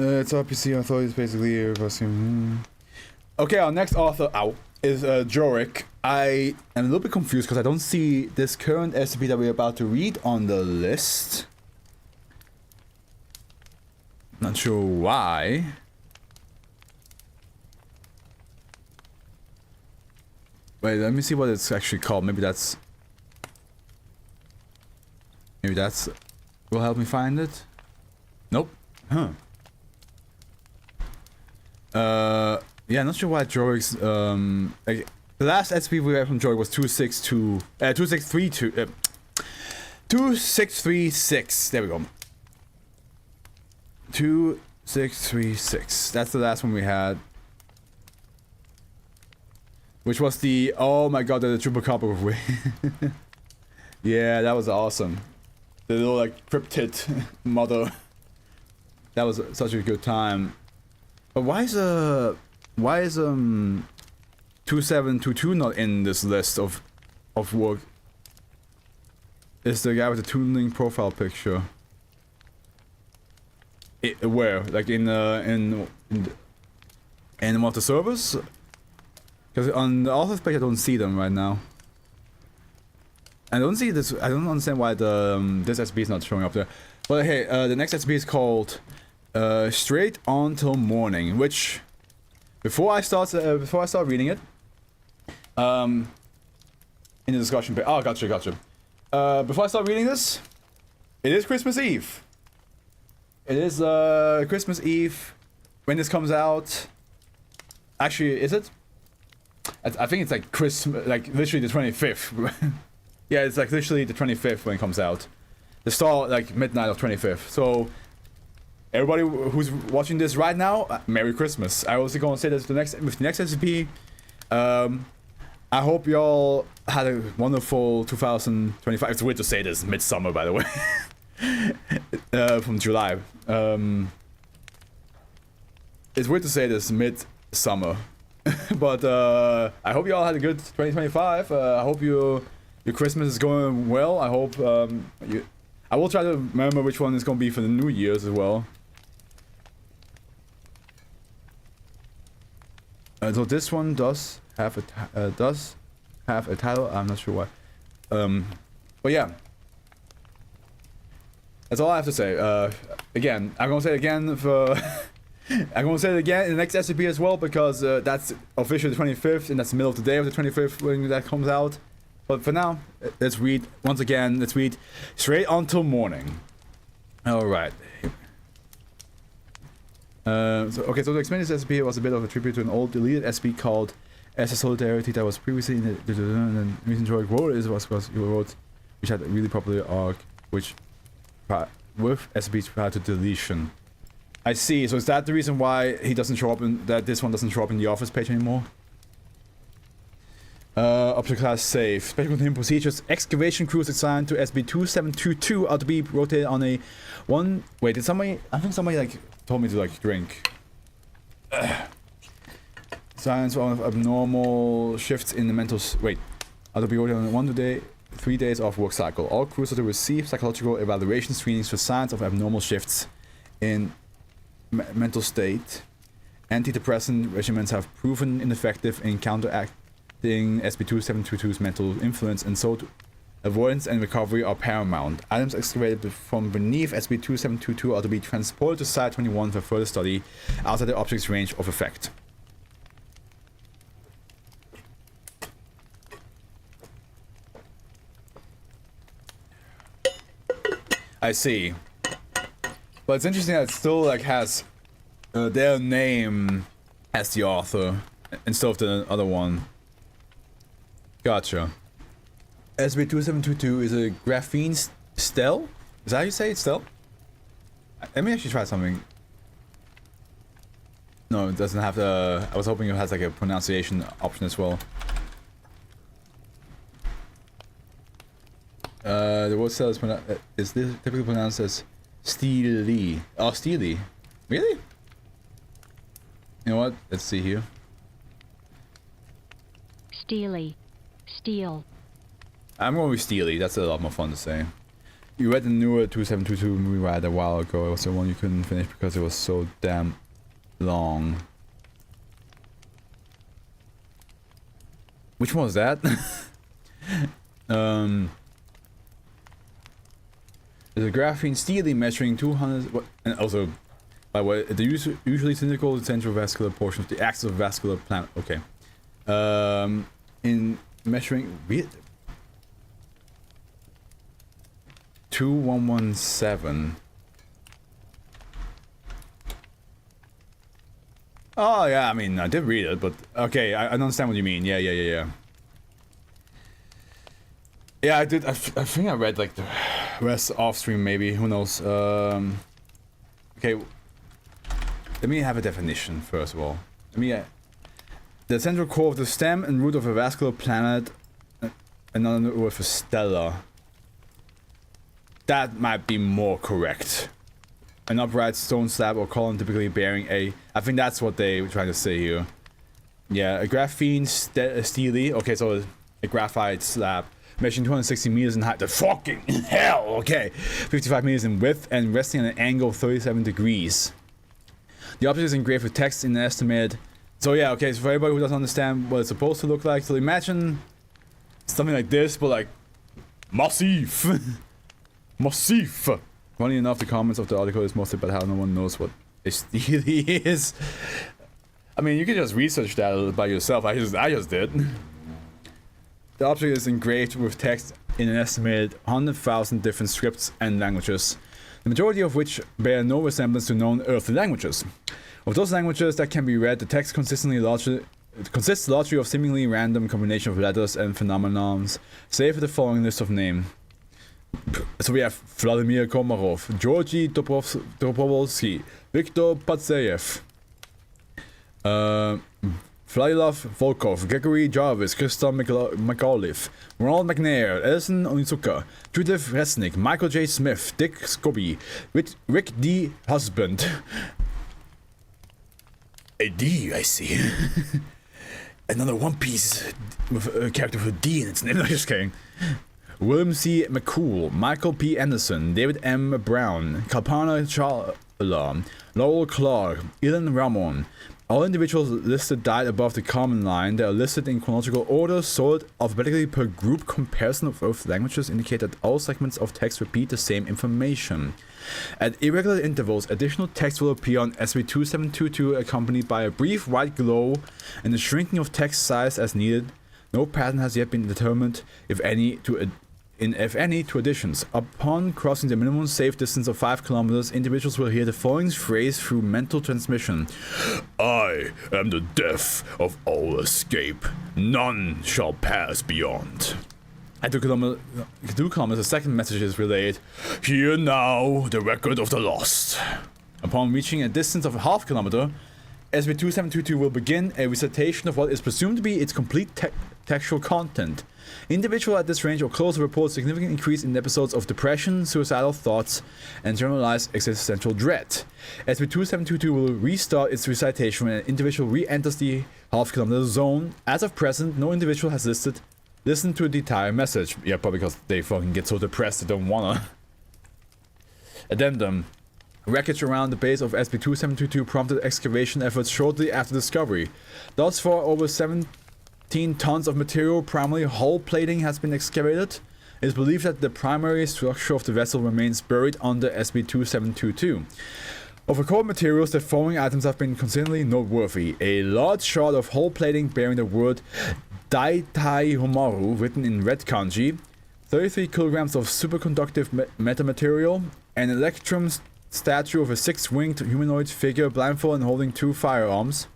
It's our PC authorities basically. Okay, our next author out is Jorik. I am a little bit confused because I don't see this current SCP that we're about to read on the list. Not sure why. Wait, let me see what it's actually called. Maybe that's will help me find it. Nope. Huh. Yeah, not sure why Jorik's like, the last SCP we got from Jorik was 2636. There we go. 2636. That's the last one we had. Which was the, oh my god, the Chupacabra of way. Yeah, that was awesome. The little like cryptid mother. That was such a good time. But why is 2722 not in this list of work? Is the guy with the tuning profile picture? Where? Like in one of the servers? Because on the author's page I don't see them right now. I don't see this. I don't understand why this SCP is not showing up there. But hey, the next SCP is called Straight On Till Morning, which before I start reading it, in the discussion page. Oh, gotcha. Before I start reading this, it is Christmas Eve. It is Christmas Eve when this comes out. Actually, is it? I think it's like Christmas, like literally the 25th. Yeah, it's like literally the 25th when it comes out. The start like midnight of 25th. So everybody who's watching this right now, Merry Christmas. I was gonna say this with the next SCP. I hope y'all had a wonderful 2025. It's weird to say this, midsummer, by the way. From July. It's weird to say this midsummer. But I hope you all had a good 2025. I hope your Christmas is going well. I hope I will try to remember which one is going to be for the New Year's as well. So this one does have a title. I'm not sure why. But yeah, that's all I have to say. Again, I'm gonna say it again for. I'm gonna say it again in the next SCP as well, because that's officially the 25th, and that's the middle of the day of the 25th when that comes out. But for now, let's read once again. Let's read Straight On Till Morning. All right. So to explain this SCP, it was a bit of a tribute to an old deleted SCP called SS Solidarity that was previously in the and reason Jorik wrote it was because he wrote, which had a really popular arc, which with SCPs prior to deletion. I see. So is that the reason why he doesn't show up in that this one doesn't show up in the office page anymore? Object class safe. Special containment procedures. Excavation crews assigned to SB2722 are to be rotated on a one. Wait, did somebody? I think somebody like told me to like drink. Science of abnormal shifts in the mental. Wait, are to be rotated on 1 day, 3 days off work cycle. All crews are to receive psychological evaluation screenings for signs of abnormal shifts in mental state. Antidepressant regimens have proven ineffective in counteracting SB2722's mental influence, and so avoidance and recovery are paramount. Items excavated from beneath SB2722 are to be transported to Site 21 for further study outside the object's range of effect. I see. But it's interesting that it still like has their name as the author instead of the other one. Gotcha. SB2722 is a graphene stel? Is that how you say it, stel? Let me actually try something. No, it doesn't have the... I was hoping it has like a pronunciation option as well. The word stel is typically pronounced as steely. Oh, steely. Really? You know what? Let's see here. Steely. Steel. I'm going with steely. That's a lot more fun to say. You read the newer 2722 movie right a while ago. It was the one you couldn't finish because it was so damn long. Which one was that? There's a graphene steely measuring 200... What, and also, by the way, the usually cylindrical centrovascular portion of the axis of vascular planet. Okay. In measuring... 2117. Oh yeah, I mean I did read it, but okay, I understand what you mean. Yeah. Yeah, I did. I think I read like the rest off stream, maybe. Who knows? Okay, let me have a definition first of all. The central core of the stem and root of a vascular planet. Another word for stellar. That might be more correct. An upright stone slab or column typically bearing a... I think that's what they were trying to say here. Yeah, a graphene steely. Okay, so a graphite slab measuring 260 meters in height. The fucking hell! Okay. 55 meters in width and resting at an angle of 37 degrees. The object is engraved with text in an estimated... So yeah, okay, so for everybody who doesn't understand what it's supposed to look like, so imagine something like this, but like... massive! Massif! Funny enough, the comments of the article is mostly about how no one knows what a steely is. I mean, you can just research that by yourself. I just did. The object is engraved with text in an estimated 100,000 different scripts and languages, the majority of which bear no resemblance to known earthly languages. Of those languages that can be read, the text consists largely of seemingly random combination of letters and phenomenons, save for the following list of names. So we have Vladimir Komarov, Georgy Dobrovolsky, Viktor Patsayev, Vladislav Volkov, Gregory Jarvis, Krista McAuliffe, Ronald McNair, Edison Onizuka, Judith Resnick, Michael J. Smith, Dick Scobie, Rick D. Husband. A D, I see. Another One Piece with a character with a D in its name. No, just kidding. William C. McCool, Michael P. Anderson, David M. Brown, Kalpana Chawla, Laurel Clark, Ilan Ramon. All individuals listed died above the common line. They are listed in chronological order, sorted alphabetically per group. Comparison of Earth languages indicate that all segments of text repeat the same information. At irregular intervals, additional text will appear on SCP-2722 accompanied by a brief white glow and the shrinking of text size as needed. No pattern has yet been determined, if any, to additions. Upon crossing the minimum safe distance of 5 kilometers, individuals will hear the following phrase through mental transmission. I am the death of all escape. None shall pass beyond. At 2 kilometers, the second message is relayed. Hear now the record of the lost. Upon reaching a distance of a half kilometer, SCP-2722 will begin a recitation of what is presumed to be its complete textual content. Individuals at this range or closer report significant increase in episodes of depression, suicidal thoughts, and generalized existential dread. SCP-2722 will restart its recitation when an individual re-enters the half-kilometer zone. As of present, no individual has listened to the entire message. Yeah, probably because they fucking get so depressed they don't wanna. Addendum. Wreckage around the base of SCP-2722 prompted excavation efforts shortly after discovery. Thus far, over 17 tons of material, primarily hull plating, has been excavated. It is believed that the primary structure of the vessel remains buried under SCP-2722. Of the core materials, the following items have been considerably noteworthy. A large shard of hull plating bearing the word Daitai Homaru written in red kanji, 33 kilograms of superconductive metamaterial, an electrum statue of a 6-winged humanoid figure blindfolded and holding 2 firearms.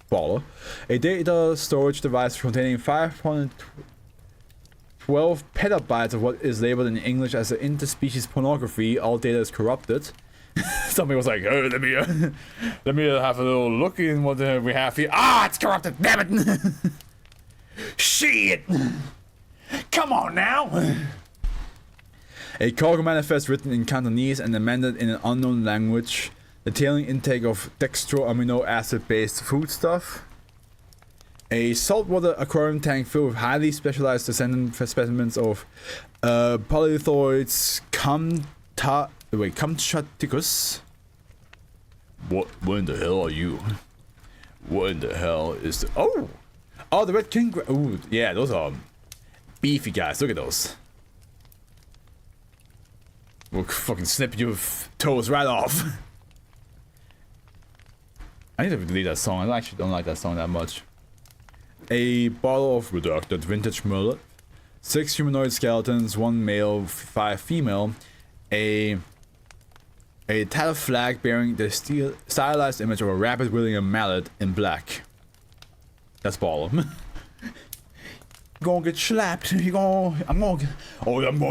Baller. A data storage device containing 512 petabytes of what is labeled in English as interspecies pornography. All data is corrupted. Somebody was like, oh, let me have a little look in what we have here. Ah, it's corrupted, damn it! Shit! Come on now! A cargo manifest written in Cantonese and amended in an unknown language, detailing intake of dextro amino acid based foodstuff. A saltwater aquarium tank filled with highly specialized descendant specimens of polythoids Kamchaticus. What in the hell are you? What in the hell is the... Oh, the red king... Ooh, yeah, those are beefy guys. Look at those. We'll fucking snip your toes right off. I need to delete that song. I actually don't like that song that much. A bottle of redacted vintage mullet. 6 humanoid skeletons, 1 male, 5 female. A tattered flag bearing the stylized image of a rabbit wielding a mallet in black. That's ball. You're gonna get slapped. I'm gonna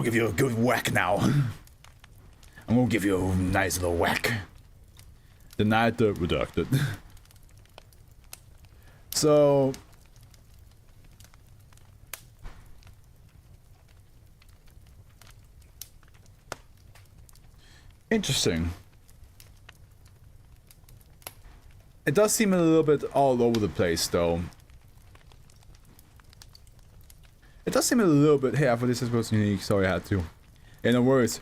give you a good whack now. I'm gonna give you a nice little whack. Denied the redacted. So interesting. It does seem a little bit all over the place, though. It does seem a little bit. Hey, I thought this was unique. Sorry, I had to. Yeah, no worries.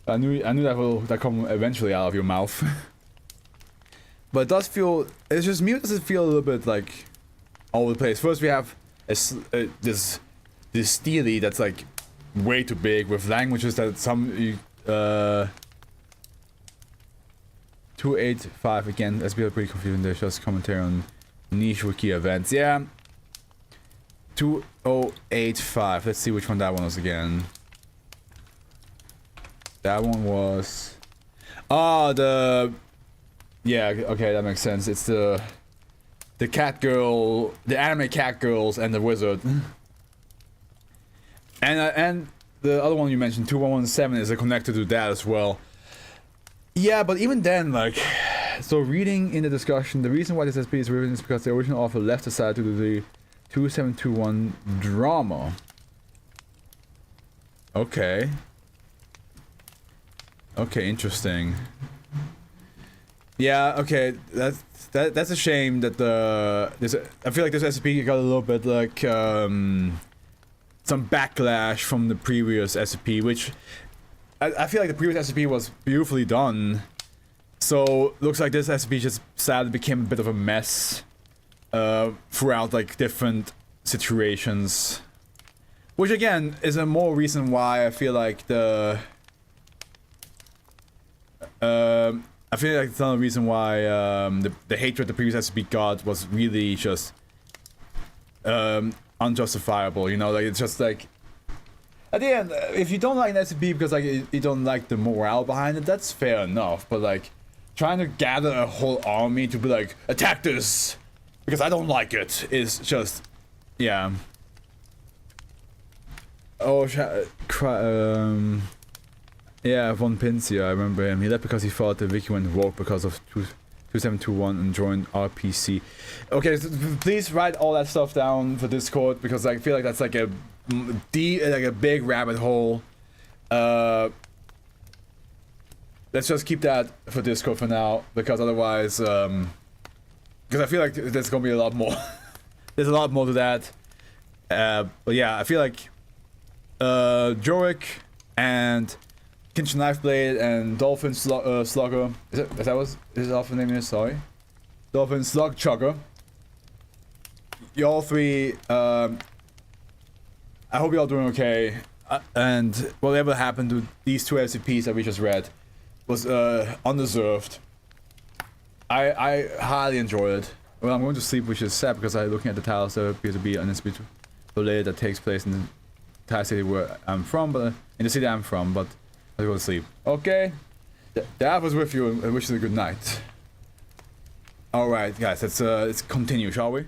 I knew that come eventually out of your mouth. But it does feel. It's just me. Does it feel a little bit like all over the place? First, we have this steely that's like way too big with languages that some 285 again. That's pretty confusing. There's just commentary on niche wiki events. Yeah. 2085. Let's see which one that one was again. That one was. Oh, the. Yeah. Okay, that makes sense. It's the cat girl, the anime cat girls, and the wizard. And the other one you mentioned, 2117, is connected to that as well. Yeah, but even then, like, so reading in the discussion, the reason why this SCP is written is because the original author left aside to do the 2721 drama. Okay. Okay, interesting. Yeah, okay, that's a shame that I feel like this SCP got a little bit like some backlash from the previous SCP, which I feel like the previous SCP was beautifully done. So looks like this SCP just sadly became a bit of a mess throughout like different situations, which again is a more reason why I feel like I feel like it's another reason why the hatred the previous SCP got was really just unjustifiable. You know, like it's just like. At the end, if you don't like an SCP because like you don't like the morale behind it, that's fair enough. But like, trying to gather a whole army to be like, attack this because I don't like it is just, yeah. Oh, yeah, Von Pincia, I remember him. He left because he thought the wiki went rogue because of 2721 and joined RPC. Okay, so please write all that stuff down for Discord because I feel like that's like a big rabbit hole. Let's just keep that for Discord for now because otherwise, because I feel like there's gonna be a lot more. There's a lot more to that. But yeah, I feel like Jorik and Kinchin Knifeblade and Dolphin Slugger. Is that what his alpha name is? Sorry, Dolphin Slug Chugger. You all three. I hope you're all doing okay. And whatever happened to these two SCPs that we just read was undeserved. I highly enjoyed it. Well, I'm going to sleep, which is sad because I'm looking at the tiles. There appears to be an SCP related that takes place in the entire city where I'm from, but in the city I'm from. But I'll go to sleep. Okay. The app was with you and wish you a good night. All right, guys. Let's continue, shall we?